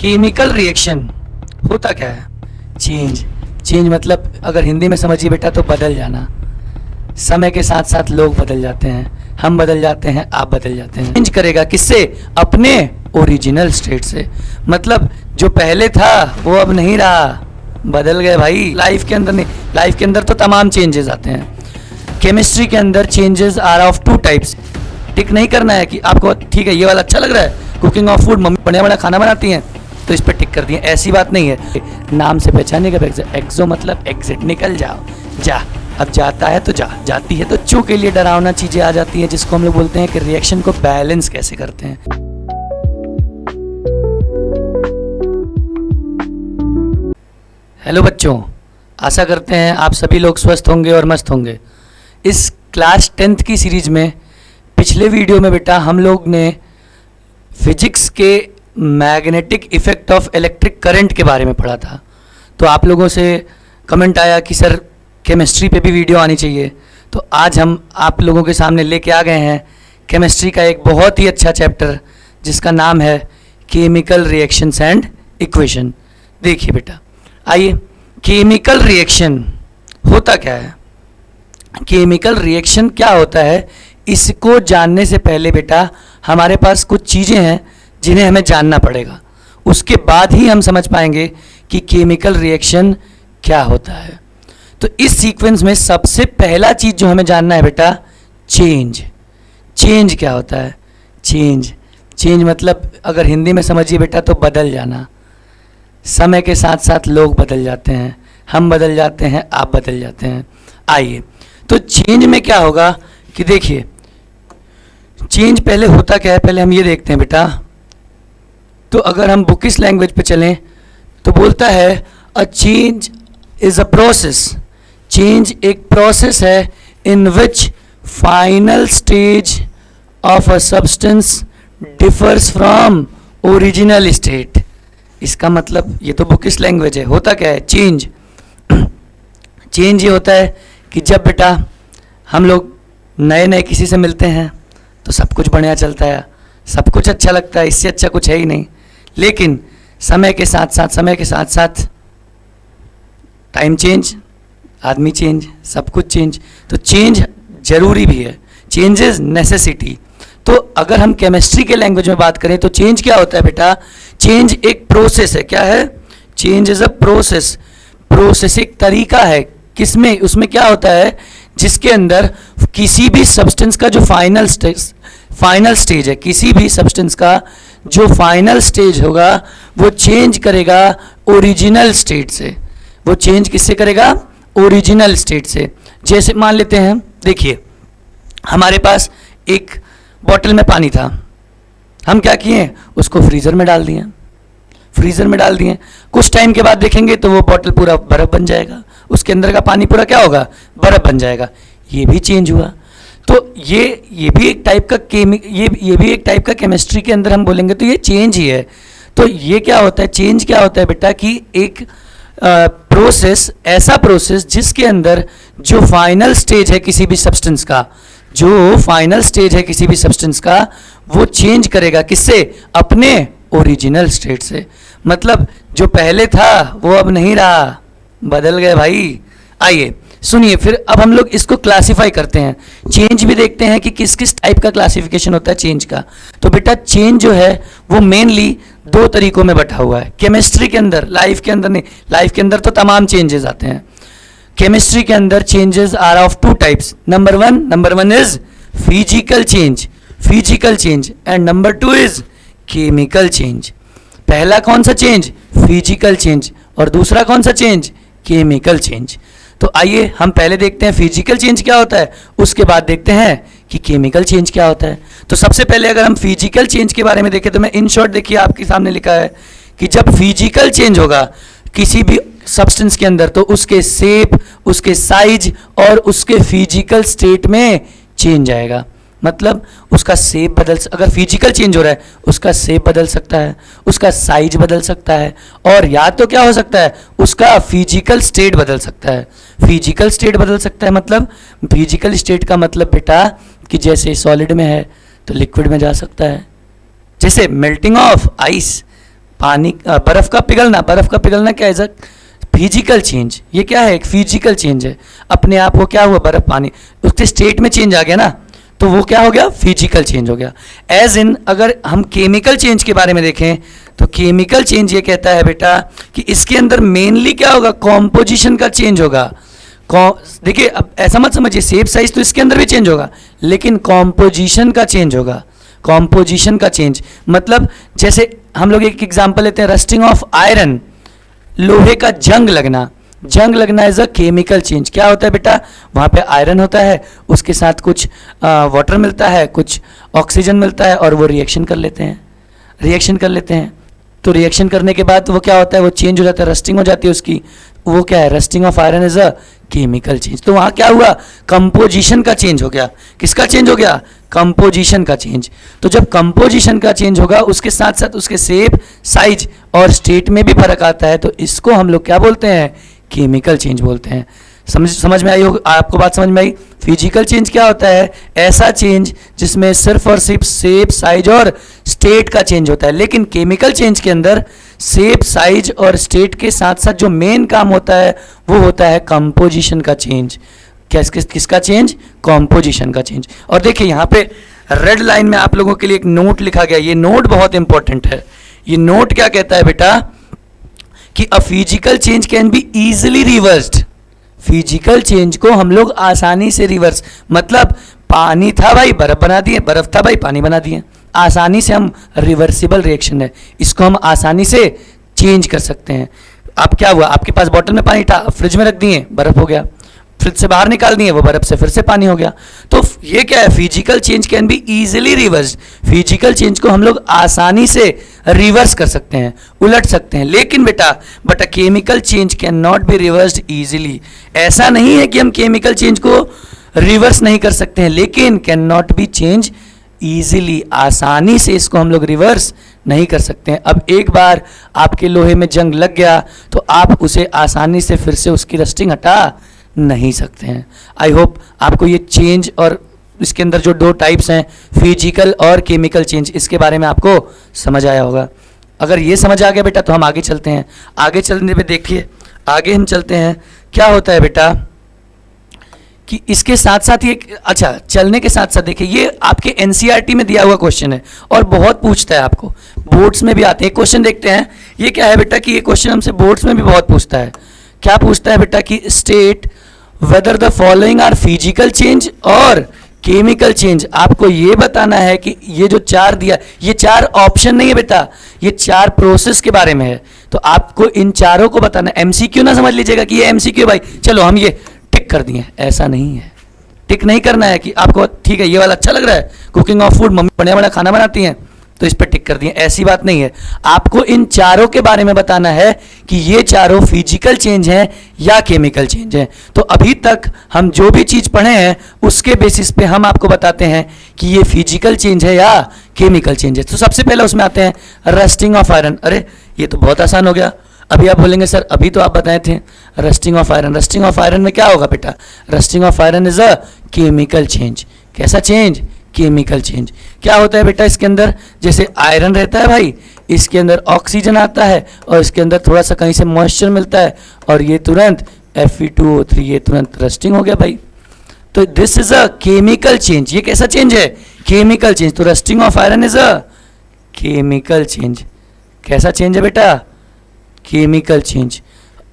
Chemical reaction होता क्या है? चेंज मतलब अगर हिंदी में समझिए बेटा तो बदल जाना। समय के साथ साथ लोग बदल जाते हैं, हम बदल जाते हैं, आप बदल जाते हैं। चेंज करेगा किससे? अपने ओरिजिनल स्टेट से। मतलब जो पहले था वो अब नहीं रहा, बदल गए भाई। लाइफ के अंदर नहीं, लाइफ के अंदर तो तमाम चेंजेस आते हैं। केमिस्ट्री के अंदर changes are of two types. Tick नहीं करना है कि आपको ठीक है ये वाला अच्छा लग रहा है, कुकिंग ऑफ फूड, मम्मी बढ़िया बढ़िया खाना बनाती हैं तो इस पर टिक कर दिए, ऐसी बात नहीं है। नाम से पहचाने का एक्सो मतलब एग्जिट, निकल जाओ, जा। अब जाता है तो जा, जाती है तो चू के लिए डरावना चीजें आ जाती हैं, जिसको हम लोग बोलते हैं कि रिएक्शन को बैलेंस कैसे करते हैं। हेलो बच्चों, आशा करते हैं आप सभी लोग स्वस्थ होंगे और मस्त होंगे। इस क्लास 10th की सीरीज में पिछले वीडियो में बेटा हम लोग ने फिजिक्स के magnetic effect of electric current के बारे में पढ़ा था। तो आप लोगों से कमेंट आया कि सर केमिस्ट्री पे भी वीडियो आनी चाहिए, तो आज हम आप लोगों के सामने लेके आ गए हैं केमिस्ट्री का एक बहुत ही अच्छा चैप्टर जिसका नाम है केमिकल रिएक्शंस एंड इक्वेशन। देखिए बेटा, आइए, केमिकल रिएक्शन होता क्या है? केमिकल रिएक्शन क्या होता है, इसको जानने से पहले बेटा हमारे पास कुछ चीज़ें हैं जिन्हें हमें जानना पड़ेगा। उसके बाद ही हम समझ पाएंगे कि केमिकल रिएक्शन क्या होता है। तो इस सीक्वेंस में सबसे पहला चीज़ जो हमें जानना है बेटा, चेंज क्या होता है? चेंज मतलब अगर हिंदी में समझिए बेटा तो बदल जाना। समय के साथ साथ लोग बदल जाते हैं, हम बदल जाते हैं, आप बदल जाते हैं। आइए, तो चेंज में क्या होगा कि देखिए, चेंज पहले होता क्या है, पहले हम ये देखते हैं बेटा। तो अगर हम बुकिश लैंग्वेज पे चलें तो बोलता है a change is a process. Change एक प्रोसेस है in which final stage of a substance differs from original state. इसका मतलब ये तो बुकिश लैंग्वेज है। होता क्या है चेंज? चेंज ये होता है कि जब बेटा हम लोग नए नए किसी से मिलते हैं तो सब कुछ बढ़िया चलता है, सब कुछ अच्छा लगता है, इससे अच्छा कुछ है ही नहीं। लेकिन समय के साथ साथ टाइम चेंज, आदमी चेंज, सब कुछ चेंज। तो चेंज जरूरी भी है, चेंज इज नेसेसिटी। तो अगर हम केमिस्ट्री के लैंग्वेज में बात करें तो चेंज क्या होता है बेटा? चेंज एक प्रोसेस है। क्या है? Change is a process. Process एक तरीका है, किसमें? उसमें क्या होता है जिसके अंदर किसी भी सब्सटेंस का जो फाइनल स्टेज है, किसी भी सब्सटेंस का जो फाइनल स्टेज होगा वो चेंज करेगा ओरिजिनल स्टेट से। वो चेंज किससे करेगा? ओरिजिनल स्टेट से। जैसे मान लेते हैं, देखिए हमारे पास एक बॉटल में पानी था, हम क्या किए, उसको फ्रीज़र में डाल दिए। कुछ टाइम के बाद देखेंगे तो वो बॉटल पूरा बर्फ़ बन जाएगा, उसके अंदर का पानी पूरा क्या होगा, बर्फ़ बन जाएगा। ये भी चेंज हुआ। तो ये भी एक टाइप का ये भी एक टाइप का केमिस्ट्री के अंदर हम बोलेंगे तो ये चेंज ही है। तो ये क्या होता है, चेंज क्या होता है बेटा कि एक प्रोसेस, ऐसा प्रोसेस जिसके अंदर जो फाइनल स्टेज है किसी भी सब्सटेंस का, वो चेंज करेगा किससे? अपने ओरिजिनल स्टेट से। मतलब जो पहले था वो अब नहीं रहा, बदल गए भाई। आइए सुनिए, फिर अब हम लोग इसको क्लासिफाई करते हैं। चेंज भी देखते हैं कि किस किस टाइप का क्लासिफिकेशन होता है चेंज का। तो बेटा चेंज जो है वो मेनली दो तरीकों में बटा हुआ है केमिस्ट्री के अंदर। लाइफ के अंदर नहीं, लाइफ के अंदर तो तमाम चेंजेस आते हैं। केमिस्ट्री के अंदर changes are of two types. Number one is physical change and number two is chemical change. पहला कौन सा चेंज? Physical change. और दूसरा कौन सा चेंज? Chemical change. तो आइए हम पहले देखते हैं फिजिकल चेंज क्या होता है, उसके बाद देखते हैं कि केमिकल चेंज क्या होता है। तो सबसे पहले अगर हम फिजिकल चेंज के बारे में देखें तो मैं इन शॉर्ट, देखिए आपके सामने लिखा है कि जब फिजिकल चेंज होगा किसी भी सब्सटेंस के अंदर तो उसके शेप, उसके साइज और उसके फिजिकल स्टेट में चेंज आएगा। मतलब उसका शेप अगर फिजिकल चेंज हो रहा है उसका शेप बदल सकता है, उसका साइज बदल सकता है, और या तो क्या हो सकता है, उसका फिजिकल स्टेट बदल सकता है। फिजिकल स्टेट बदल सकता है मतलब, फिजिकल स्टेट का मतलब बेटा कि जैसे सॉलिड में है तो लिक्विड में जा सकता है। जैसे मेल्टिंग ऑफ आइस, पानी बर्फ़ का पिघलना क्या है? Physical change. ये क्या है? एक फिजिकल चेंज है। अपने आप को क्या हुआ? बर्फ़ पानी उसके स्टेट में चेंज आ गया ना, तो वो क्या हो गया? फिजिकल चेंज हो गया। एज इन अगर हम केमिकल चेंज के बारे में देखें तो केमिकल चेंज ये कहता है बेटा कि इसके अंदर मेनली क्या होगा? कॉम्पोजिशन का चेंज होगा। देखिए अब ऐसा मत समझिए शेप साइज तो इसके अंदर भी चेंज होगा, लेकिन कॉम्पोजिशन का चेंज होगा। कॉम्पोजिशन का चेंज मतलब जैसे हम लोग एक एग्जांपल लेते हैं, रस्टिंग ऑफ आयरन, लोहे का जंग लगना इज अ केमिकल चेंज। क्या होता है बेटा? वहाँ पे आयरन होता है, उसके साथ कुछ वाटर मिलता है, कुछ ऑक्सीजन मिलता है और वो रिएक्शन कर लेते हैं। तो रिएक्शन करने के बाद वो क्या होता है? वो चेंज हो जाता है, रस्टिंग हो जाती है उसकी। वो क्या है? Rusting of iron is a chemical change. तो वहाँ क्या हुआ? कंपोजिशन का चेंज हो गया। किसका चेंज हो गया? कंपोजिशन का चेंज। तो जब कंपोजिशन का चेंज होगा उसके साथ साथ उसके शेप, साइज और स्टेट में भी फर्क आता है, तो इसको हम लोग क्या बोलते हैं? केमिकल चेंज बोलते हैं। समझ में आई हो? आपको बात समझ में आई? फिजिकल चेंज क्या होता है? ऐसा चेंज जिसमें सिर्फ और सिर्फ शेप, साइज और स्टेट का चेंज होता है। लेकिन केमिकल चेंज के अंदर शेप, साइज और स्टेट के साथ साथ जो मेन काम होता है वो होता है कंपोजिशन का चेंज। किसका चेंज? कंपोजिशन का चेंज। और देखिए यहाँ पे रेड लाइन में आप लोगों के लिए एक नोट लिखा गया। ये नोट बहुत इंपॉर्टेंट है। ये नोट क्या कहता है बेटा कि a physical change can be easily reversed. Physical change को हम लोग आसानी से रिवर्स, मतलब पानी था भाई बर्फ बना दिए, बर्फ था भाई पानी बना दिए। आसानी से हम रिवर्सिबल रिएक्शन है, इसको हम आसानी से चेंज कर सकते हैं। अब क्या हुआ? आपके पास बॉटल में पानी था, फ्रिज में रख दिए, बर्फ हो गया। फ्रिज से बाहर निकाल दिए, वो बर्फ से फिर से पानी हो गया। तो ये क्या है? Physical change can be easily reversed. Physical change को हम लोग आसानी से रिवर्स कर सकते हैं, उलट सकते हैं। लेकिन बेटा but a chemical change can not be reversed easily. ऐसा नहीं है कि हम केमिकल चेंज को रिवर्स नहीं कर सकते हैं, लेकिन can not be change easily. आसानी से इसको हम लोग रिवर्स नहीं कर सकते हैं। अब एक बार आपके लोहे में जंग लग गया तो आप उसे आसानी से फिर से उसकी रस्टिंग हटा नहीं सकते हैं। आई होप आपको ये चेंज और इसके अंदर जो दो टाइप्स हैं, फिजिकल और केमिकल चेंज, इसके बारे में आपको समझ आया होगा। अगर ये समझ आ गया बेटा तो हम आगे चलते हैं। आगे चलने पे देखिए, आगे हम चलते हैं। क्या होता है बेटा कि इसके साथ साथ ये, अच्छा चलने के साथ साथ देखिए, ये आपके एनसीईआरटी में दिया हुआ क्वेश्चन है और बहुत पूछता है, आपको बोर्ड्स में भी आते हैं। क्वेश्चन देखते हैं, ये क्या है बेटा कि ये क्वेश्चन हमसे बोर्ड्स में भी बहुत पूछता है। क्या पूछता है बेटा कि state whether the following are physical change और केमिकल चेंज। आपको ये बताना है कि ये जो चार दिया, ये चार ऑप्शन नहीं है बेटा, ये चार प्रोसेस के बारे में है। तो आपको इन चारों को बताना है। एमसीक्यू ना समझ लीजिएगा कि ये एमसीक्यू भाई चलो हम ये टिक कर दिए, ऐसा नहीं है। टिक नहीं करना है कि आपको ठीक है ये वाला अच्छा लग रहा है, कुकिंग ऑफ फूड, मम्मी बढ़िया बढ़िया खाना बनाती हैं तो इस पर टिक कर दिए, ऐसी बात नहीं है। आपको इन चारों के बारे में बताना है कि ये चारों फिजिकल चेंज हैं या केमिकल चेंज हैं। तो अभी तक हम जो भी चीज़ पढ़े हैं उसके बेसिस पे हम आपको बताते हैं कि ये फिजिकल चेंज है या केमिकल चेंज है। तो सबसे पहले उसमें आते हैं रस्टिंग ऑफ आयरन। अरे ये तो बहुत आसान हो गया। अभी आप बोलेंगे सर अभी तो आप बताए थे rusting of iron. Rusting of iron में क्या होगा बेटा? Rusting of iron is a chemical change. कैसा चेंज? Chemical change. क्या होता है बेटा इसके अंदर? जैसे आयरन रहता है भाई, इसके अंदर ऑक्सीजन आता है और इसके अंदर थोड़ा सा कहीं से मॉइस्चर मिलता है और ये तुरंत Fe2O3, ये तुरंत रस्टिंग हो गया भाई। तो this is a chemical change. ये कैसा चेंज है? Chemical change. तो rusting of iron is a chemical change. कैसा चेंज है बेटा? Chemical change.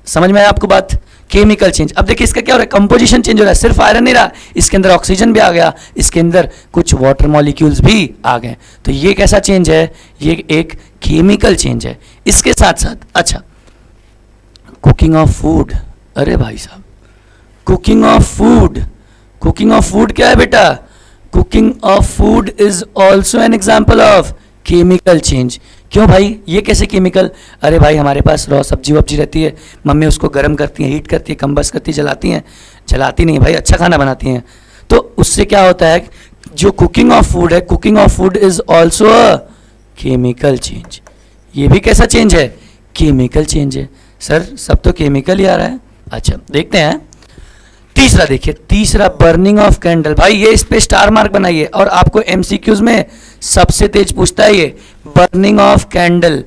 समझ में आया आपको बात? Chemical change. अब देखिए इसका क्या हो रहा है? कंपोजिशन चेंज हो रहा है। सिर्फ आयरन नहीं रहा, इसके अंदर ऑक्सीजन भी आ गया, इसके अंदर कुछ वाटर मॉलिक्यूल्स भी आ गए। तो ये कैसा चेंज है? ये एक केमिकल चेंज है। इसके साथ साथ अच्छा कुकिंग ऑफ फूड। अरे भाई साहब cooking of food, cooking of food क्या है बेटा? Cooking of food is also an example of chemical change. क्यों भाई? ये कैसे केमिकल? अरे भाई हमारे पास रॉ सब्जी वब्जी रहती है, मम्मी उसको गर्म करती हैं, हीट करती है, कम्बस करती है, जलाती हैं, जलाती नहीं भाई, अच्छा खाना बनाती हैं। तो उससे क्या होता है? जो कुकिंग ऑफ फूड है, cooking of food is also a chemical change. ये भी कैसा चेंज है? केमिकल चेंज है। सर सब तो केमिकल ही आ रहा है। अच्छा देखते हैं तीसरा। देखिए तीसरा बर्निंग ऑफ कैंडल। भाई ये इस पे स्टार मार्क बनाइए और आपको एमसीक्यूज में सबसे तेज पूछता है ये बर्निंग ऑफ कैंडल।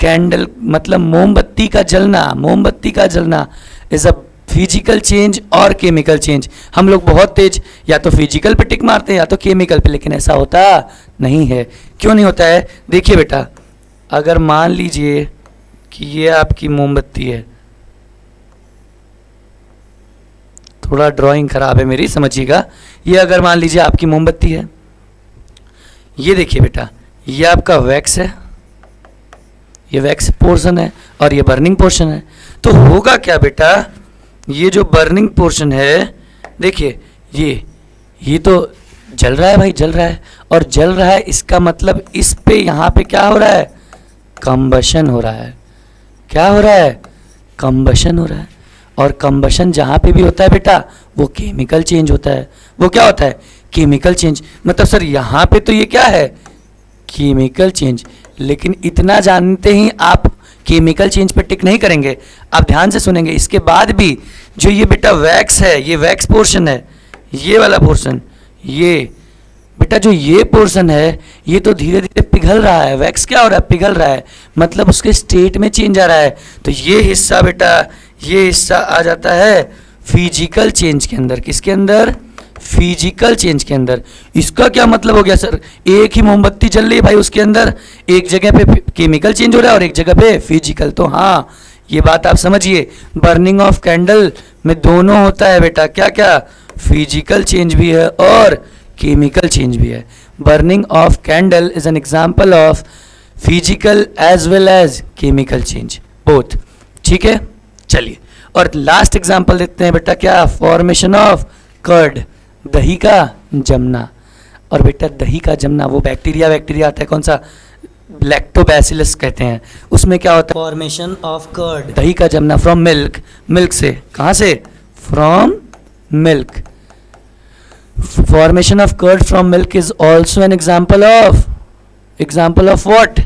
कैंडल मतलब मोमबत्ती का जलना, मोमबत्ती का जलना इज अ फिजिकल चेंज और केमिकल चेंज। हम लोग बहुत तेज या तो फिजिकल पे टिक मारते हैं या तो केमिकल पे, लेकिन ऐसा होता नहीं है। क्यों नहीं होता है? देखिए बेटा, अगर मान लीजिए कि ये आपकी मोमबत्ती है, थोड़ा ड्राइंग खराब है मेरी, समझिएगा। ये अगर मान लीजिए आपकी मोमबत्ती है, ये देखिए बेटा, ये आपका वैक्स है, ये वैक्स पोर्शन है और ये बर्निंग पोर्शन है। तो होगा क्या बेटा, ये जो बर्निंग पोर्शन है, देखिए ये तो जल रहा है भाई, जल रहा है, और जल रहा है इसका मतलब इस पे यहाँ पे क्या हो रहा है? कंबशन हो रहा है। क्या हो रहा है? कंबशन हो रहा है। और कंबशन जहाँ पे भी होता है बेटा, वो केमिकल चेंज होता है। वो क्या होता है? Chemical change. मतलब सर यहाँ पे तो ये क्या है? Chemical change. लेकिन इतना जानते ही आप केमिकल चेंज पे टिक नहीं करेंगे, आप ध्यान से सुनेंगे। इसके बाद भी जो ये बेटा वैक्स है, ये वैक्स पोर्शन है, ये वाला पोर्शन, ये बेटा जो ये पोर्शन है, ये तो धीरे धीरे पिघल रहा है। वैक्स क्या हो रहा है? पिघल रहा है, मतलब उसके स्टेट में चेंज आ रहा है। तो ये हिस्सा बेटा, ये हिस्सा आ जाता है फिजिकल चेंज के अंदर। किसके अंदर? फिजिकल चेंज के अंदर। इसका क्या मतलब हो गया सर? एक ही मोमबत्ती जल रही है भाई, उसके अंदर एक जगह पे केमिकल चेंज हो रहा है और एक जगह पे फिजिकल। तो हाँ, ये बात आप समझिए, बर्निंग ऑफ कैंडल में दोनों होता है बेटा। क्या क्या? फिजिकल चेंज भी है और केमिकल चेंज भी है। Burning of candle is an example of physical as well as chemical change, both. ठीक है, चलिए और लास्ट एग्जाम्पल देखते हैं बेटा। क्या? फॉर्मेशन ऑफ कर्ड, दही का जमना। और बेटा दही का जमना, वो बैक्टीरिया आता है, कौन सा? लैक्टोबैसिलस कहते हैं। उसमें क्या होता है? फॉर्मेशन ऑफ कर्ड, दही का जमना फ्रॉम मिल्क। मिल्क से, कहाँ से? From milk. Formation of curd from milk is also an example of what?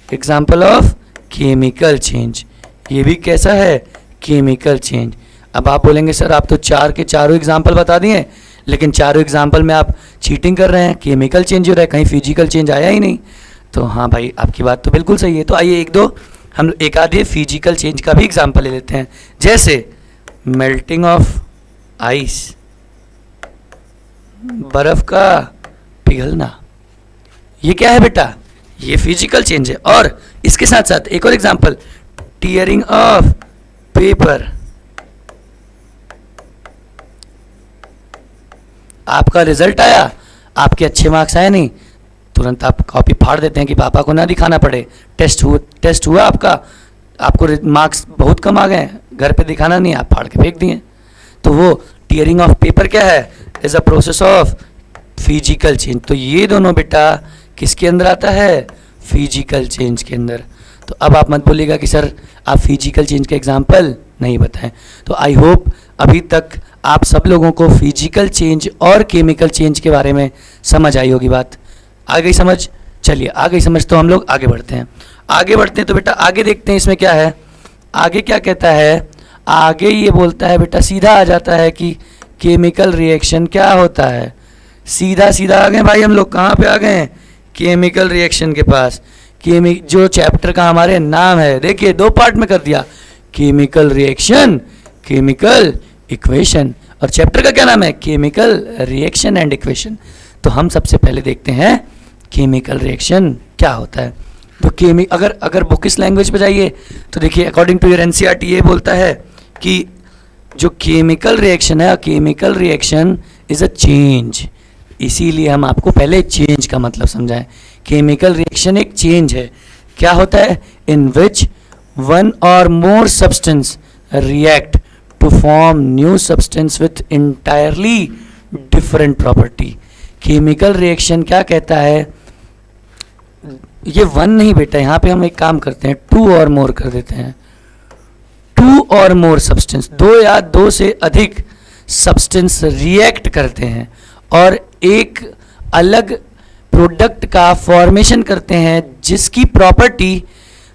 Example of chemical change. ये भी कैसा है? Chemical change. अब आप बोलेंगे सर आप तो चार के चारों एग्जाम्पल बता दिए, लेकिन चारों एग्जाम्पल में आप चीटिंग कर रहे हैं, केमिकल चेंज हो रहा है, कहीं फिजिकल चेंज आया ही नहीं। तो हाँ भाई, आपकी बात तो बिल्कुल सही है। तो आइए हम एक आधे फिजिकल चेंज का भी एग्जाम्पल ले लेते हैं। जैसे मेल्टिंग ऑफ आइस, बर्फ का पिघलना, ये क्या है बेटा? ये फिजिकल चेंज है। और इसके साथ साथ एक और एग्जाम्पल, टीयरिंग ऑफ पेपर। आपका रिजल्ट आया, आपके अच्छे मार्क्स आए नहीं, तुरंत आप कॉपी फाड़ देते हैं कि पापा को ना दिखाना पड़े। टेस्ट हुआ आपका, आपको मार्क्स बहुत कम आ गए, घर पे दिखाना नहीं, आप फाड़ के फेंक दिए। तो वो टीयरिंग ऑफ पेपर क्या है? Is a process of physical change. तो ये दोनों बेटा किसके अंदर आता है? फिजिकल चेंज के अंदर। तो अब आप मत बोलिएगा कि सर आप फिजिकल चेंज के एग्जाम्पल नहीं बताएं। तो आई होप अभी तक आप सब लोगों को फिजिकल चेंज और केमिकल चेंज के बारे में समझ आई होगी। बात आ गई समझ? चलिए आ गई समझ, तो हम लोग आगे बढ़ते हैं। तो बेटा आगे देखते हैं इसमें क्या है। आगे क्या कहता है? आगे ये बोलता है बेटा, सीधा आ जाता है कि केमिकल रिएक्शन क्या होता है। सीधा आ गए भाई, हम लोग कहाँ पे आ गए हैं? केमिकल रिएक्शन के पास। जो चैप्टर का हमारे नाम है, देखिए 2 पार्ट में कर दिया, केमिकल रिएक्शन, केमिकल इक्वेशन। और चैप्टर का क्या नाम है? Chemical reaction and equation. तो हम सबसे पहले देखते हैं केमिकल रिएक्शन क्या होता है। तो अगर बुक इस लैंग्वेज पे जाइए तो देखिए, अकॉर्डिंग टू योर एनसीईआरटी ये बोलता है कि जो केमिकल रिएक्शन है, chemical reaction is a change. इसीलिए हम आपको पहले चेंज का मतलब समझाएं। केमिकल रिएक्शन एक चेंज है। क्या होता है? In which one or more substance react to form new substance with entirely different property. Chemical reaction क्या कहता है? ये 1 नहीं बेटा, यहाँ पे हम एक काम करते हैं, 2 और मोर कर देते हैं। 2 और मोर सब्सटेंस, 2 या 2 से अधिक सब्सटेंस रिएक्ट करते हैं और एक अलग प्रोडक्ट का फॉर्मेशन करते हैं जिसकी प्रॉपर्टी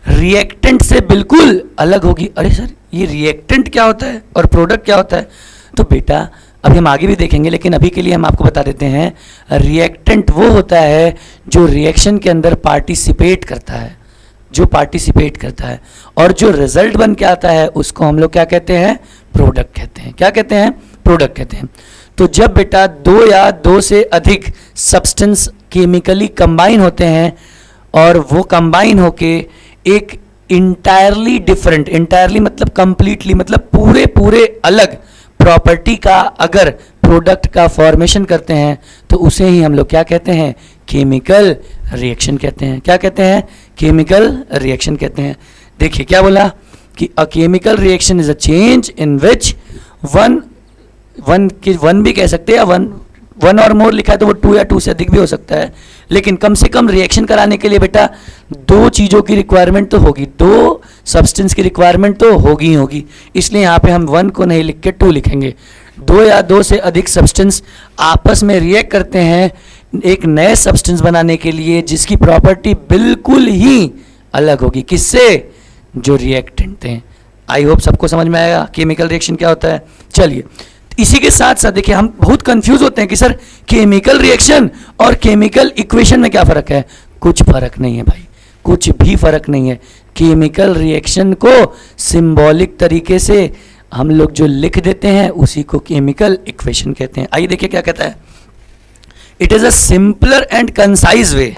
रिएक्टेंट से बिल्कुल अलग होगी। अरे सर ये रिएक्टेंट क्या होता है और प्रोडक्ट क्या होता है? तो बेटा अभी हम आगे भी देखेंगे, लेकिन अभी के लिए हम आपको बता देते हैं, रिएक्टेंट वो होता है जो रिएक्शन के अंदर पार्टिसिपेट करता है। जो पार्टिसिपेट करता है, और जो रिजल्ट बन के आता है उसको हम लोग क्या कहते हैं, प्रोडक्ट कहते हैं। क्या कहते हैं, प्रोडक्ट कहते हैं। तो जब बेटा दो या दो से अधिक सब्सटेंस केमिकली कंबाइन होते हैं और वो कंबाइन होके एक इंटायरली डिफरेंट, इंटायरली मतलब कंप्लीटली मतलब पूरे पूरे अलग प्रॉपर्टी का अगर प्रोडक्ट का फॉर्मेशन करते हैं तो उसे ही हम लोग क्या कहते हैं, केमिकल रिएक्शन कहते हैं। क्या कहते हैं, केमिकल रिएक्शन कहते हैं। देखिए क्या बोला कि अ chemical reaction is a change in which one भी कह सकते हैं, वन और मोर लिखा है तो वो टू या टू से अधिक भी हो सकता है, लेकिन कम से कम रिएक्शन कराने के लिए बेटा दो चीज़ों की रिक्वायरमेंट तो होगी, दो सब्सटेंस की रिक्वायरमेंट तो होगी ही होगी। इसलिए यहाँ पे हम वन को नहीं लिख के टू लिखेंगे। दो या दो से अधिक सब्सटेंस आपस में रिएक्ट करते हैं एक नए सब्सटेंस बनाने के लिए जिसकी प्रॉपर्टी बिल्कुल ही अलग होगी। किससे, जो रिएक्टेंट हैं। आई होप सबको समझ में आएगा केमिकल रिएक्शन क्या होता है। चलिए इसी के साथ साथ देखिए हम बहुत कंफ्यूज होते हैं कि सर केमिकल रिएक्शन और केमिकल इक्वेशन में क्या फ़र्क है। कुछ फ़र्क नहीं है भाई, कुछ भी फ़र्क नहीं है। केमिकल रिएक्शन को सिंबॉलिक तरीके से हम लोग जो लिख देते हैं उसी को केमिकल इक्वेशन कहते हैं। आइए देखिए क्या कहता है, it is a simpler and concise way,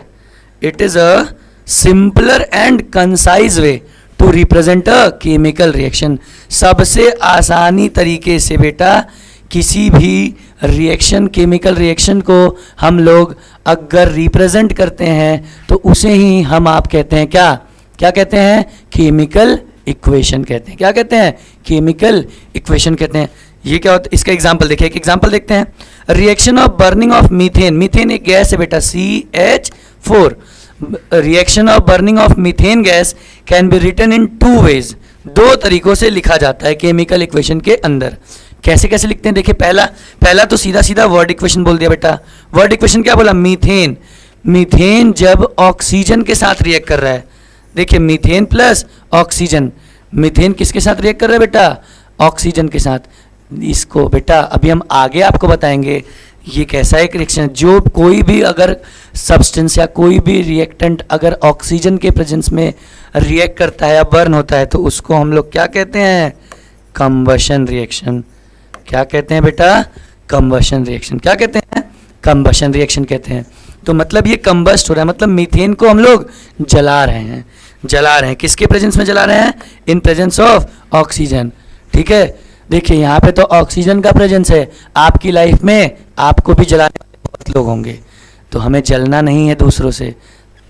it is a simpler and concise way to represent a chemical reaction. सबसे आसानी तरीके से बेटा किसी भी रिएक्शन, केमिकल रिएक्शन को हम लोग अगर रिप्रेजेंट करते हैं तो उसे ही हम आप कहते हैं क्या, क्या कहते हैं, केमिकल इक्वेशन कहते हैं। क्या कहते हैं, केमिकल इक्वेशन कहते हैं। ये क्या होता है, इसका एग्जांपल देखिए, एक एग्जांपल देखते हैं। Reaction of burning of methane, methane एक गैस है बेटा CH4। Reaction of burning of methane gas can be written in two ways, दो तरीकों से लिखा जाता है केमिकल इक्वेशन के अंदर। कैसे कैसे लिखते हैं, देखिए पहला तो सीधा सीधा वर्ड इक्वेशन बोल दिया बेटा। वर्ड इक्वेशन क्या बोला, मीथेन, मीथेन जब ऑक्सीजन के साथ रिएक्ट कर रहा है, देखिए मीथेन प्लस ऑक्सीजन, मीथेन किसके साथ रिएक्ट कर रहा है बेटा, ऑक्सीजन के साथ। इसको बेटा अभी हम आगे आपको बताएंगे ये कैसा एक रिएक्शन, जो कोई भी अगर सब्सटेंस या कोई भी रिएक्टेंट अगर ऑक्सीजन के प्रेजेंस में रिएक्ट करता है या बर्न होता है तो उसको हम लोग क्या कहते हैं, कंबशन रिएक्शन। क्या कहते हैं बेटा, कंबशन रिएक्शन। क्या कहते हैं, कंबशन रिएक्शन कहते हैं। तो मतलब ये कंबस्ट हो रहा है, मतलब मीथेन को हम लोग जला रहे हैं, जला रहे हैं। किसके प्रेजेंस में जला रहे हैं, इन प्रेजेंस ऑफ ऑक्सीजन। ठीक है, देखिए यहाँ पे तो ऑक्सीजन का प्रेजेंस है, आपकी लाइफ में आपको भी जलाने वाले बहुत लोग होंगे, तो हमें जलना नहीं है दूसरों से,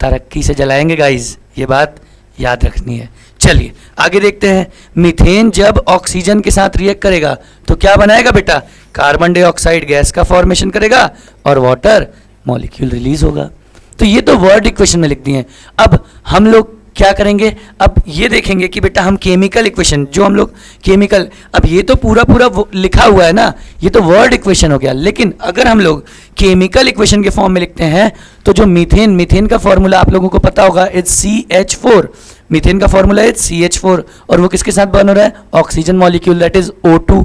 तरक्की से जलाएंगे गाइज, ये बात याद रखनी है। चलिए आगे देखते हैं। मीथेन जब ऑक्सीजन के साथ रिएक्ट करेगा तो क्या बनाएगा बेटा, कार्बन डाइऑक्साइड गैस का फॉर्मेशन करेगा और वाटर मॉलिक्यूल रिलीज होगा। तो ये तो वर्ड इक्वेशन में लिख दिए हैं। अब हम लोग क्या करेंगे, अब ये देखेंगे कि बेटा हम केमिकल इक्वेशन जो हम लोग केमिकल, अब ये तो पूरा पूरा लिखा हुआ है ना, ये तो वर्ड इक्वेशन हो गया। लेकिन अगर हम लोग केमिकल इक्वेशन के फॉर्म में लिखते हैं तो जो मीथेन, मीथेन का फॉर्मूला आप लोगों को पता होगा, इट्स CH4। मीथेन का फॉर्मूला है CH4 और वो किसके साथ बर्न हो रहा है, oxygen molecule that is O2,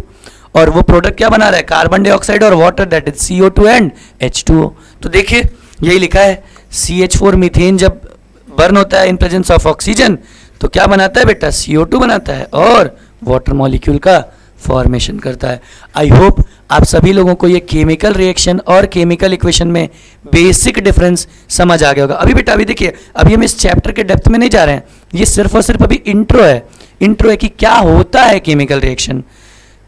और वो प्रोडक्ट क्या बना रहा है, कार्बन डाइऑक्साइड और water that is CO2 and H2O। तो देखिए यही लिखा है, CH4 मीथेन जब बर्न होता है इन प्रेजेंस ऑफ ऑक्सीजन तो क्या बनाता है बेटा, CO2 बनाता है और वाटर मॉलिक्यूल का फॉर्मेशन करता है। आई होप आप सभी लोगों को ये केमिकल रिएक्शन और केमिकल इक्वेशन में बेसिक डिफरेंस समझ आ गया होगा। अभी बेटा अभी देखिए, अभी हम इस चैप्टर के डेप्थ में नहीं जा रहे हैं, ये सिर्फ और सिर्फ अभी इंट्रो है। इंट्रो है कि क्या होता है केमिकल रिएक्शन,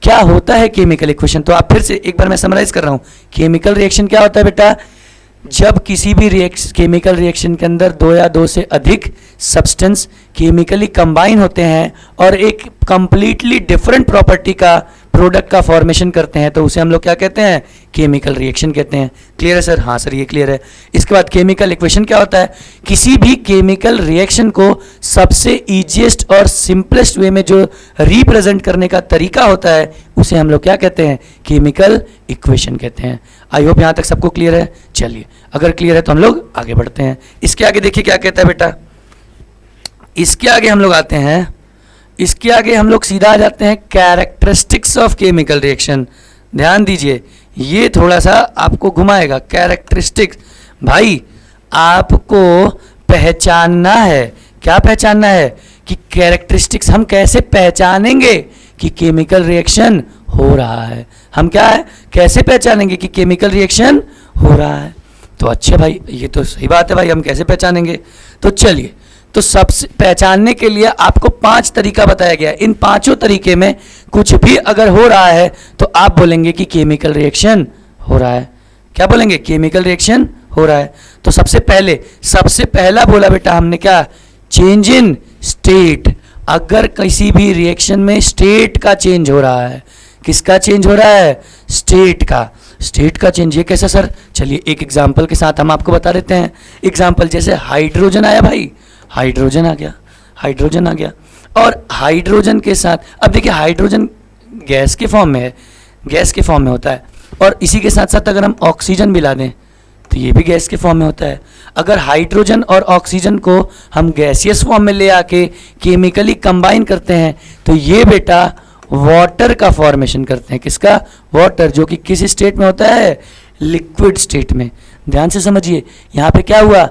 क्या होता है केमिकल इक्वेशन। तो आप फिर से एक बार मैं समराइज कर रहा हूँ, केमिकल रिएक्शन क्या होता है बेटा, जब किसी भी केमिकल रिएक्शन के अंदर दो या दो से अधिक सब्सटेंस केमिकली कंबाइन होते हैं और एक कंप्लीटली डिफरेंट प्रॉपर्टी का प्रोडक्ट का फॉर्मेशन करते हैं तो उसे हम लोग क्या कहते हैं, केमिकल रिएक्शन कहते हैं। क्लियर है सर, हाँ सर ये क्लियर है। इसके बाद केमिकल इक्वेशन क्या होता है, किसी भी केमिकल रिएक्शन को सबसे ईजीएस्ट और सिंपलेस्ट वे में जो रिप्रेजेंट करने का तरीका होता है उसे हम लोग क्या कहते हैं, केमिकल इक्वेशन कहते हैं। आई होप यहाँ तक सबको क्लियर है। चलिए अगर क्लियर है तो हम लोग आगे बढ़ते हैं। इसके आगे देखिए क्या कहता है बेटा, इसके आगे हम लोग आते हैं, इसके आगे हम लोग सीधा आ जाते हैं कैरेक्टरिस्टिक्स ऑफ केमिकल रिएक्शन। ध्यान दीजिए ये थोड़ा सा आपको घुमाएगा। कैरेक्टरिस्टिक्स, भाई आपको पहचानना है क्या पहचानना है कि कैरेक्टरिस्टिक्स, हम कैसे पहचानेंगे कि केमिकल रिएक्शन हो रहा है, हम क्या है कैसे पहचानेंगे कि केमिकल रिएक्शन हो रहा है। तो अच्छा भाई ये तो सही बात है भाई, हम कैसे पहचानेंगे। तो चलिए, तो सबसे पहचानने के लिए आपको 5 तरीका बताया गया। इन 5 तरीके में कुछ भी अगर हो रहा है तो आप बोलेंगे कि केमिकल रिएक्शन हो रहा है। क्या बोलेंगे, केमिकल रिएक्शन हो रहा है। तो सबसे पहला बोला बेटा हमने क्या, चेंज इन स्टेट। अगर किसी भी रिएक्शन में स्टेट का चेंज हो रहा है, किसका चेंज हो रहा है, स्टेट का चेंज। ये कैसा सर, चलिए एक एग्जांपल के साथ हम आपको बता देते हैं। एग्जांपल जैसे हाइड्रोजन आया भाई, हाइड्रोजन आ गया और हाइड्रोजन के साथ, अब देखिए हाइड्रोजन गैस के फॉर्म में है, गैस के फॉर्म में होता है, और इसी के साथ साथ अगर हम ऑक्सीजन मिला दें तो ये भी गैस के फॉर्म में होता है। अगर हाइड्रोजन और ऑक्सीजन को हम गैसियस फॉर्म में ले आके केमिकली कंबाइन करते हैं तो ये बेटा वाटर का फॉर्मेशन करते हैं। किसका, वाटर, जो कि किस स्टेट में होता है, लिक्विड स्टेट में। ध्यान से समझिए यहाँ पे क्या हुआ,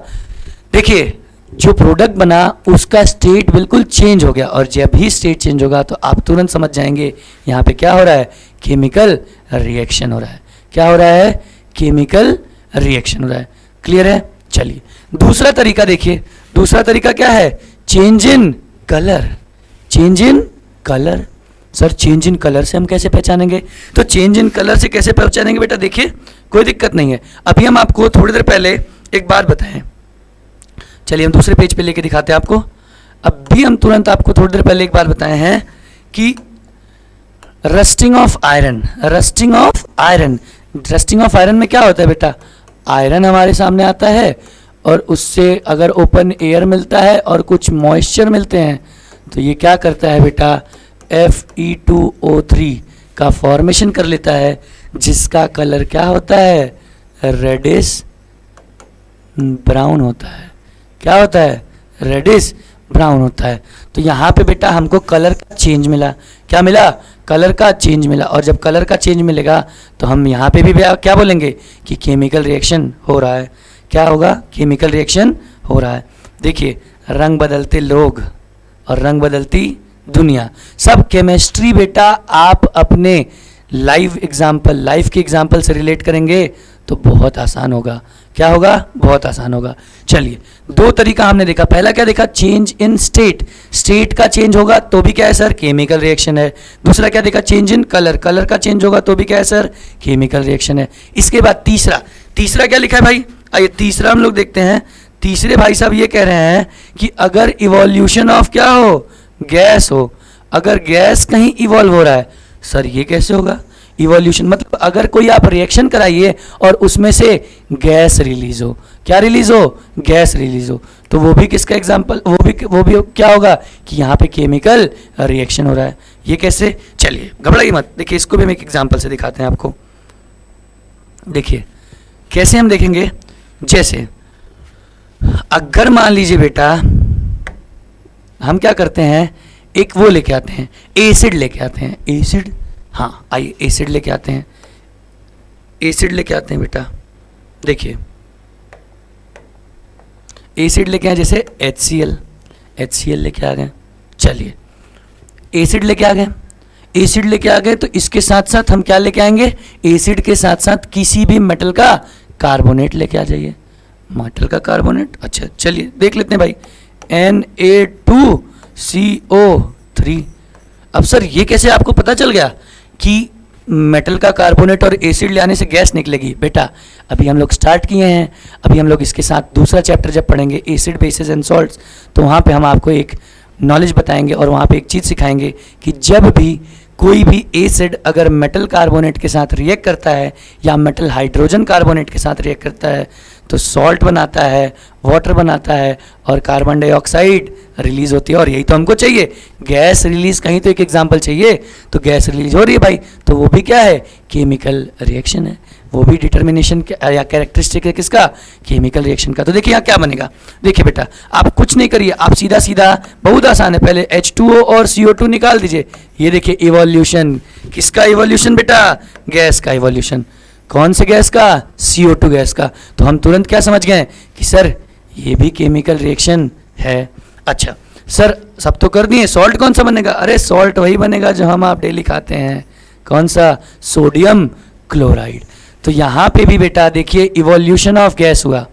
देखिए जो प्रोडक्ट बना उसका स्टेट बिल्कुल चेंज हो गया, और जब भी स्टेट चेंज होगा तो आप तुरंत समझ जाएंगे यहाँ पे क्या हो रहा है, केमिकल रिएक्शन हो रहा है। क्या हो रहा है, केमिकल रिएक्शन हो रहा है। क्लियर है। चलिए दूसरा तरीका देखिए, दूसरा तरीका क्या है, change in colour. Change in colour, sir change in colour से हम कैसे पहचानेंगे, तो चेंज इन कलर से कैसे पहचानेंगे बेटा, देखिए कोई दिक्कत नहीं है। अभी हम आपको थोड़ी देर पहले एक बात बताएं, चलिए हम दूसरे पेज पे लेके दिखाते हैं आपको। अभी हम तुरंत आपको थोड़ी देर पहले एक बात बताए हैं कि rusting of iron, rusting of iron, rusting of iron में क्या होता है बेटा, आयरन हमारे सामने आता है और उससे अगर ओपन एयर मिलता है और कुछ मॉइस्चर मिलते हैं तो ये क्या करता है बेटा, Fe2O3 का फॉर्मेशन कर लेता है, जिसका कलर क्या होता है, रेडिश ब्राउन होता है। क्या होता है, रेडिश ब्राउन होता है। तो यहाँ पे बेटा हमको कलर का चेंज मिला। क्या मिला, कलर का चेंज मिला। और जब कलर का चेंज मिलेगा तो हम यहाँ पे भी क्या बोलेंगे कि केमिकल रिएक्शन हो रहा है। क्या होगा, केमिकल रिएक्शन हो रहा है। देखिए रंग बदलते लोग और रंग बदलती दुनिया, सब केमिस्ट्री बेटा आप अपने लाइव एग्जाम्पल, लाइफ के एग्जाम्पल से रिलेट करेंगे तो बहुत आसान होगा। क्या होगा, बहुत आसान होगा। चलिए 2 तरीका हमने देखा। पहला क्या देखा, चेंज इन स्टेट, स्टेट का चेंज होगा तो भी क्या है सर, केमिकल रिएक्शन है। दूसरा क्या देखा, चेंज इन कलर, कलर का चेंज होगा तो भी क्या है सर, केमिकल रिएक्शन है। इसके बाद तीसरा क्या लिखा है भाई, आइए तीसरा हम लोग देखते हैं। तीसरे भाई साहब ये कह रहे हैं कि अगर इवोल्यूशन ऑफ क्या हो, गैस हो, अगर गैस कहीं इवॉल्व हो रहा है, सर ये कैसे होगा, इवोल्यूशन मतलब अगर कोई आप रिएक्शन कराइए और उसमें से गैस रिलीज हो, क्या रिलीज हो, गैस रिलीज हो, तो वो भी किसका एग्जांपल, वो भी क्या होगा कि यहाँ पे केमिकल रिएक्शन हो रहा है। ये कैसे, चलिए घबराइए मत, देखिए इसको भी हम एक एग्जांपल से दिखाते हैं आपको। देखिए कैसे हम देखेंगे, जैसे अगर मान लीजिए बेटा हम क्या करते हैं, एक वो लेके आते हैं, एसिड लेके आते हैं, एसिड, हाँ आइए एसिड लेके आते हैं, एसिड लेके आते हैं बेटा। देखिए एसिड लेके आए, जैसे HCl लेके आ गए। चलिए एसिड लेके आ गए, एसिड लेके आ गए तो इसके साथ साथ हम क्या लेके आएंगे, एसिड के साथ साथ किसी भी मेटल का कार्बोनेट लेके आ जाइए, मेटल का कार्बोनेट। अच्छा चलिए देख लेते हैं भाई, Na2CO3। अब सर ये कैसे आपको पता चल गया कि मेटल का कार्बोनेट और एसिड ले आने से गैस निकलेगी, बेटा अभी हम लोग स्टार्ट किए हैं, अभी हम लोग इसके साथ दूसरा चैप्टर जब पढ़ेंगे एसिड बेसिस एंड सॉल्ट्स, तो वहाँ पे हम आपको एक नॉलेज बताएंगे और वहाँ पे एक चीज़ सिखाएंगे कि जब भी कोई भी एसिड अगर मेटल कार्बोनेट के साथ रिएक्ट करता है या मेटल हाइड्रोजन कार्बोनेट के साथ रिएक्ट करता है तो सॉल्ट बनाता है, वाटर बनाता है और कार्बन डाइऑक्साइड रिलीज होती है। और यही तो हमको चाहिए, गैस रिलीज, कहीं तो एक एग्जांपल चाहिए, तो गैस रिलीज हो रही है भाई, तो वो भी क्या है, केमिकल रिएक्शन है, वो भी डिटर्मिनेशन या कैरेक्टरिस्टिक है किसका, केमिकल रिएक्शन का। तो देखिए यहाँ क्या बनेगा, देखिए बेटा आप कुछ नहीं करिए, आप सीधा सीधा, बहुत आसान है, पहले H2O और CO2 निकाल दीजिए। ये देखिए इवोल्यूशन, किसका इवोल्यूशन बेटा, गैस का इवोल्यूशन। कौन से गैस का, CO2 गैस का। तो हम तुरंत क्या समझ गए कि सर ये भी केमिकल रिएक्शन है। अच्छा सर, सब तो कर दिए, सॉल्ट कौन सा बनेगा? अरे सॉल्ट वही बनेगा जो हम आप डेली खाते हैं। कौन सा? Sodium chloride. तो यहाँ पे भी बेटा देखिए इवोल्यूशन ऑफ गैस हुआ।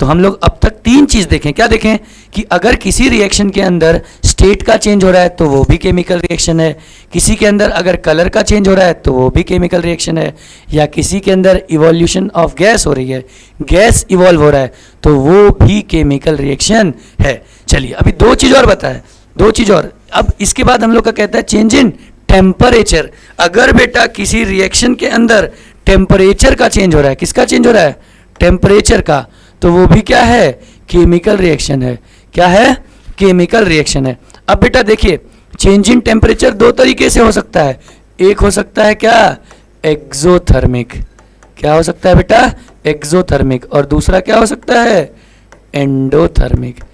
तो हम लोग अब तक तीन चीज़ देखें। क्या देखें? कि अगर किसी रिएक्शन के अंदर स्टेट का चेंज हो रहा है तो वो भी केमिकल रिएक्शन है, किसी के अंदर अगर कलर का चेंज हो रहा है तो वो भी केमिकल रिएक्शन है, या किसी के अंदर इवोल्यूशन ऑफ गैस हो रही है, गैस इवॉल्व हो रहा है, तो वो भी केमिकल रिएक्शन है। चलिए अभी दो चीज़ और बताएं, दो चीज़ और। अब इसके बाद हम लोग का कहता है चेंज इन टेम्परेचर। अगर बेटा किसी रिएक्शन के अंदर टेम्परेचर का चेंज हो रहा है, किसका चेंज हो रहा है? टेम्परेचर का, तो वो भी क्या है? केमिकल रिएक्शन है। क्या है? केमिकल रिएक्शन है। अब बेटा देखिए चेंज इन टेम्परेचर दो तरीके से हो सकता है। एक हो सकता है क्या? एक्सोथर्मिक। क्या हो सकता है बेटा? एक्सोथर्मिक। और दूसरा क्या हो सकता है? एंडोथर्मिक।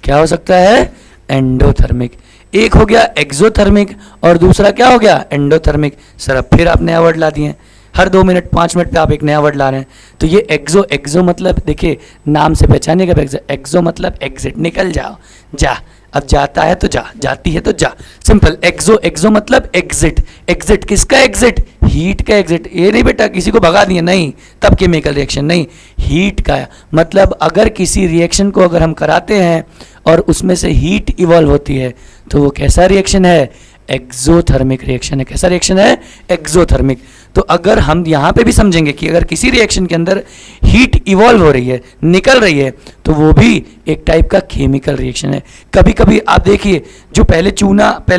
क्या हो सकता है? एंडोथर्मिक। एक हो गया एक्सोथर्मिक और दूसरा क्या हो गया? एंडोथर्मिक। सर अब फिर आप नया वर्ड ला दिए, हर 2 मिनट 5 मिनट पे आप एक नया वर्ड ला रहे हैं। तो ये एक्सो मतलब देखिए नाम से पहचानिएगा। एक्सो मतलब एग्जिट, निकल जाओ, जा। अब जाता है तो जा, जाती है तो जा, सिंपल। एक्सो मतलब एग्जिट। एग्जिट किसका एग्जिट? हीट का एग्जिट। ये नहीं बेटा किसी को भगा दिए, नहीं, तब केमिकल रिएक्शन नहीं, हीट का। मतलब अगर किसी रिएक्शन को अगर हम कराते हैं और उसमें से हीट इवॉल्व होती है तो वो कैसा रिएक्शन है? एक्सोथर्मिक रिएक्शन है। कैसा रिएक्शन है? एक्सोथर्मिक। तो अगर हम यहाँ पे भी समझेंगे कि अगर किसी रिएक्शन के अंदर हीट इवॉल्व हो रही है, निकल रही है, तो वो भी एक टाइप का केमिकल रिएक्शन है। कभी कभी आप देखिए जो पहले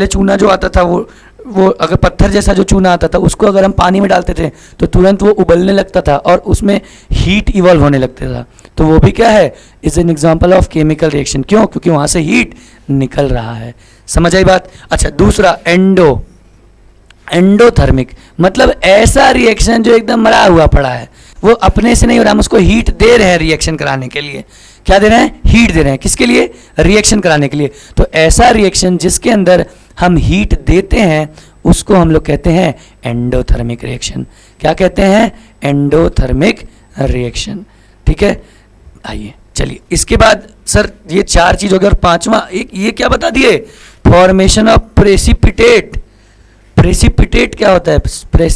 चूना जो आता था, वो अगर पत्थर जैसा जो चूना आता था उसको अगर हम पानी में डालते थे तो तुरंत वो उबलने लगता था और उसमें हीट इवॉल्व होने लगता था। तो वो भी क्या है? Is an example of chemical reaction. क्यों? क्योंकि वहाँ से हीट निकल रहा है। समझ आई बात? अच्छा दूसरा एंडोथर्मिक मतलब ऐसा रिएक्शन जो एकदम मरा हुआ पड़ा है, वो अपने से नहीं हो रहा, हम उसको हीट दे रहे हैं रिएक्शन कराने के लिए। क्या दे रहे हैं? हीट दे रहे हैं। किसके लिए? रिएक्शन कराने के लिए। तो ऐसा रिएक्शन जिसके अंदर हम हीट देते हैं उसको हम लोग कहते हैं एंडोथर्मिक रिएक्शन। क्या कहते हैं? Endothermic reaction. ठीक है, आइए चलिए इसके बाद सर ये 4 चीज हो गया और 5वां एक ये क्या बता दिए? Formation of precipitate. प्रेसिपिटेट क्या होता है?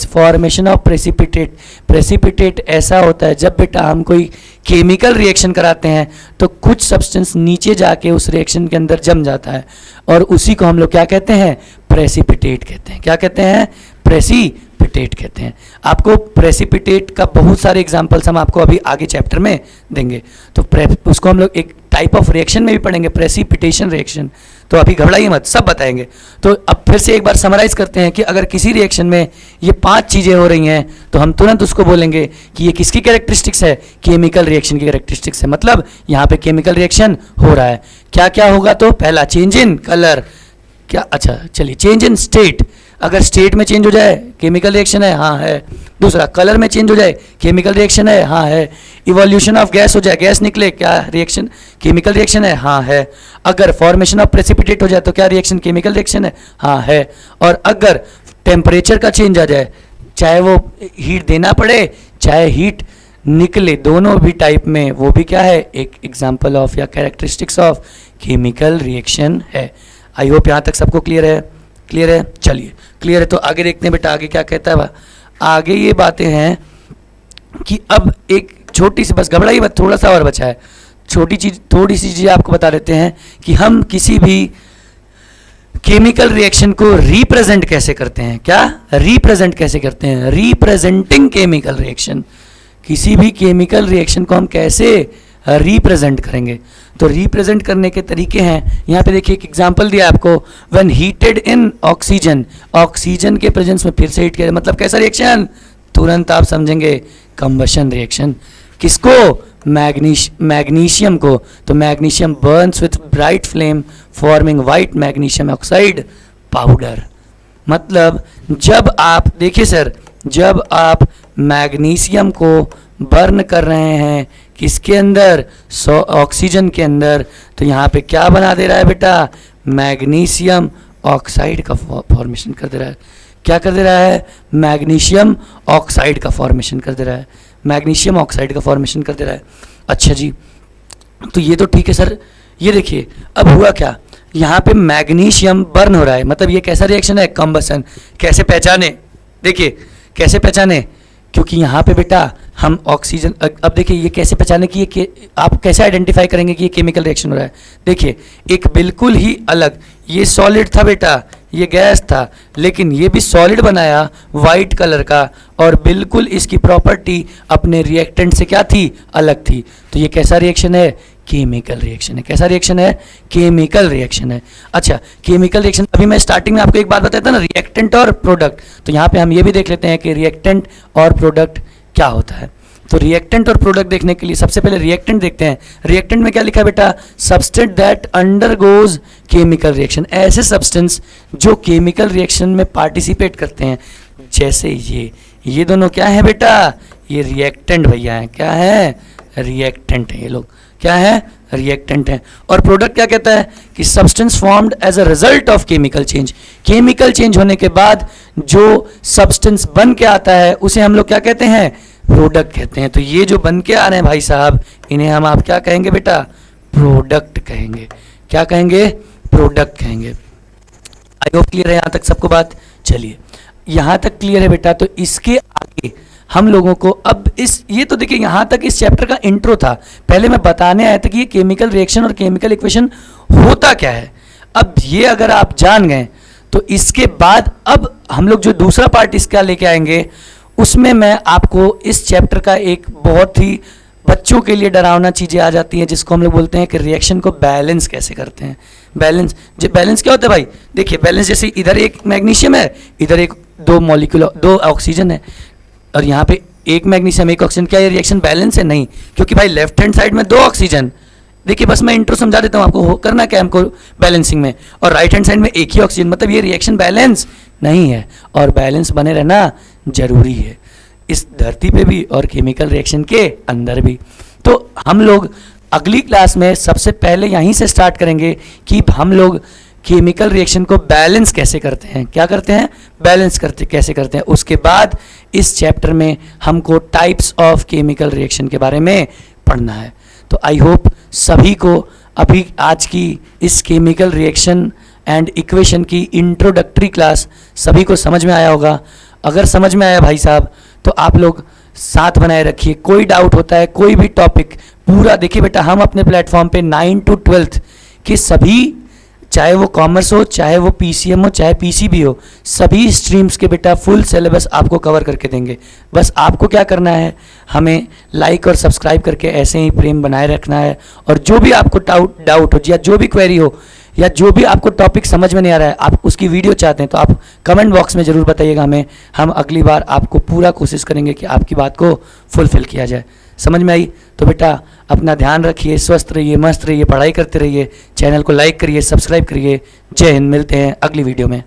Formation of precipitate. प्रेसिपिटेट ऐसा होता है जब बेटा हम कोई केमिकल रिएक्शन कराते हैं तो कुछ सब्सटेंस नीचे जाके उस रिएक्शन के अंदर जम जाता है और उसी को हम लोग क्या कहते हैं? प्रेसिपिटेट कहते हैं। क्या कहते हैं? प्रेसिपिटेट कहते हैं। आपको प्रेसिपिटेट का बहुत सारे एग्जांपल्स हम आपको अभी आगे चैप्टर में देंगे। तो उसको हम लोग एक टाइप ऑफ रिएक्शन में भी पढ़ेंगे, प्रेसिपिटेशन रिएक्शन। तो अभी घबराइए मत, सब बताएंगे। तो अब फिर से एक बार समराइज करते हैं कि अगर किसी रिएक्शन में ये 5 चीज़ें हो रही हैं तो हम तुरंत उसको बोलेंगे कि ये किसकी कैरेक्टरिस्टिक्स है? केमिकल रिएक्शन की कैरेक्टरिस्टिक्स है। मतलब यहाँ पे केमिकल रिएक्शन हो रहा है। क्या क्या होगा? तो पहला चेंज इन कलर। क्या? अच्छा चलिए, चेंज इन स्टेट। अगर स्टेट में चेंज हो जाए केमिकल रिएक्शन है, हाँ है। दूसरा कलर में चेंज हो जाए केमिकल रिएक्शन है, हाँ है। इवोल्यूशन ऑफ गैस हो जाए, गैस निकले, क्या रिएक्शन? केमिकल रिएक्शन है, हाँ है। अगर फॉर्मेशन ऑफ प्रेसिपिटेट हो जाए तो क्या रिएक्शन? केमिकल रिएक्शन है, हाँ है। और अगर टेम्परेचर का चेंज आ जाए, चाहे वो हीट देना पड़े चाहे हीट निकले, दोनों भी टाइप में, वो भी क्या है? एक एग्जाम्पल ऑफ या कैरेक्टरिस्टिक्स ऑफ केमिकल रिएक्शन है। आई होप यहाँ तक सबको क्लियर है? क्लियर है? चलिए क्लियर है तो आगे देखते हैं बेटा आगे क्या कहता है। आगे ये बातें हैं कि अब एक छोटी सी, बस घबराइए मत, थोड़ा सा और बचा है, थोड़ी सी चीज़ आपको बता देते हैं कि हम किसी भी केमिकल रिएक्शन को रिप्रेजेंट कैसे करते हैं। क्या? रिप्रेजेंट कैसे करते हैं? Representing chemical reaction. किसी भी केमिकल रिएक्शन को हम कैसे रिप्रेजेंट करेंगे? तो रिप्रेजेंट करने के तरीके हैं। यहाँ पे देखिए एक एग्जांपल दिया आपको, when heated in oxygen. Oxygen के प्रेजेंस में फिर से हीट किया, मतलब कैसा रिएक्शन? तुरंत आप समझेंगे कंबशन रिएक्शन। किसको? मैग्नीशियम को। तो magnesium Burns with bright flame forming white magnesium oxide powder. मतलब जब आप देखिए सर, जब आप मैग्नीशियम को बर्न कर रहे हैं किसके अंदर? ऑक्सीजन के अंदर, तो यहाँ पे क्या बना दे रहा है बेटा? मैग्नीशियम ऑक्साइड का फॉर्मेशन कर दे रहा है। क्या कर दे रहा है? मैग्नीशियम ऑक्साइड का फॉर्मेशन कर दे रहा है। मैग्नीशियम ऑक्साइड का फॉर्मेशन कर दे रहा है। अच्छा जी, तो ये तो ठीक है सर। ये देखिए अब हुआ क्या? यहाँ पे मैग्नीशियम बर्न हो रहा है, मतलब ये कैसा रिएक्शन है, कंबसन। कैसे पहचाने, देखिए कैसे पहचाने, क्योंकि यहाँ पे बेटा हम ऑक्सीजन, अब देखिए ये कैसे पहचाने कि आप कैसे आइडेंटिफाई करेंगे कि ये केमिकल रिएक्शन हो रहा है। देखिए एक बिल्कुल ही अलग, ये सॉलिड था बेटा, ये गैस था, लेकिन ये भी सॉलिड बनाया वाइट कलर का, और बिल्कुल इसकी प्रॉपर्टी अपने रिएक्टेंट से क्या थी, अलग थी। तो ये कैसा रिएक्शन है, केमिकल रिएक्शन है। कैसा रिएक्शन है, केमिकल रिएक्शन है। अच्छा, केमिकल रिएक्शन, अभी मैं स्टार्टिंग में आपको एक बात बताया था ना, रिएक्टेंट और प्रोडक्ट, तो यहाँ पे हम ये भी देख लेते हैं कि रिएक्टेंट और प्रोडक्ट क्या होता है। तो रिएक्टेंट और प्रोडक्ट देखने के लिए सबसे पहले रिएक्टेंट देखते हैं। रिएक्टेंट में क्या लिखा है बेटा, substance that undergoes chemical reaction, ऐसे सब्सटेंस जो केमिकल रिएक्शन में पार्टिसिपेट करते हैं। जैसे ये दोनों क्या है बेटा, ये रिएक्टेंट भैया हैं। क्या है, रिएक्टेंट है ये लोग, क्या है, रिएक्टेंट है। और प्रोडक्ट क्या कहता है कि substance formed as a result of chemical change, chemical change होने के बाद जो सब्सटेंस बन के आता है उसे हम लोग क्या कहते हैं, प्रोडक्ट कहते हैं। तो ये जो बन के आ रहे हैं भाई साहब, इन्हें हम आप क्या कहेंगे बेटा, प्रोडक्ट कहेंगे। क्या कहेंगे, प्रोडक्ट कहेंगे। आई होप क्लियर है यहाँ तक सबको बात। चलिए यहाँ तक क्लियर है बेटा, तो इसके आगे हम लोगों को अब ये तो देखिए यहाँ तक इस चैप्टर का इंट्रो था। पहले मैं बताने आया था कि ये केमिकल रिएक्शन और केमिकल इक्वेशन होता क्या है। अब ये अगर आप जान गए तो इसके बाद अब हम लोग जो दूसरा पार्ट इसका लेके आएंगे, उसमें मैं आपको इस चैप्टर का एक बहुत ही बच्चों के लिए डरावना चीज़ें आ जाती हैं, जिसको हम लोग बोलते हैं कि रिएक्शन को बैलेंस कैसे करते हैं। बैलेंस, जो बैलेंस क्या होता है भाई, देखिए बैलेंस जैसे इधर एक मैग्नीशियम है, इधर एक दो ऑक्सीजन है, और यहाँ पे एक मैग्नीशियम एक ऑक्सीजन, क्या ये रिएक्शन बैलेंस है? नहीं, क्योंकि भाई लेफ्ट हैंड साइड में 2 ऑक्सीजन। देखिए बस मैं इंट्रो समझा देता हूँ आपको, करना क्या हमको बैलेंसिंग में, और राइट हैंड साइड में एक ही ऑक्सीजन, मतलब ये रिएक्शन बैलेंस नहीं है। और बैलेंस बने रहना जरूरी है इस धरती पे भी और केमिकल रिएक्शन के अंदर भी। तो हम लोग अगली क्लास में सबसे पहले यहीं से स्टार्ट करेंगे कि हम लोग केमिकल रिएक्शन को बैलेंस कैसे करते हैं। क्या करते हैं, बैलेंस कैसे करते हैं। उसके बाद इस चैप्टर में हमको टाइप्स ऑफ केमिकल रिएक्शन के बारे में पढ़ना है। तो आई होप सभी को अभी आज की इस केमिकल रिएक्शन एंड इक्वेशन की इंट्रोडक्टरी क्लास सभी को समझ में आया होगा। अगर समझ में आया भाई साहब तो आप लोग साथ बनाए रखिए। कोई डाउट होता है, कोई भी टॉपिक पूरा देखिए बेटा, हम अपने प्लेटफॉर्म पे 9 to 12 के सभी, चाहे वो कॉमर्स हो, चाहे वो पीसीएम हो, चाहे पीसीबी हो, सभी स्ट्रीम्स के बेटा फुल सिलेबस आपको कवर करके देंगे। बस आपको क्या करना है, हमें लाइक और सब्सक्राइब करके ऐसे ही प्रेम बनाए रखना है। और जो भी आपको डाउट हो, या जो भी क्वेरी हो, या जो भी आपको टॉपिक समझ में नहीं आ रहा है, आप उसकी वीडियो चाहते हैं, तो आप कमेंट बॉक्स में ज़रूर बताइएगा हमें। हम अगली बार आपको पूरा कोशिश करेंगे कि आपकी बात को फुलफिल किया जाए। समझ में आई? तो बेटा अपना ध्यान रखिए, स्वस्थ रहिए, मस्त रहिए, पढ़ाई करते रहिए, चैनल को लाइक करिए, सब्सक्राइब करिए। जय हिंद, मिलते हैं अगली वीडियो में।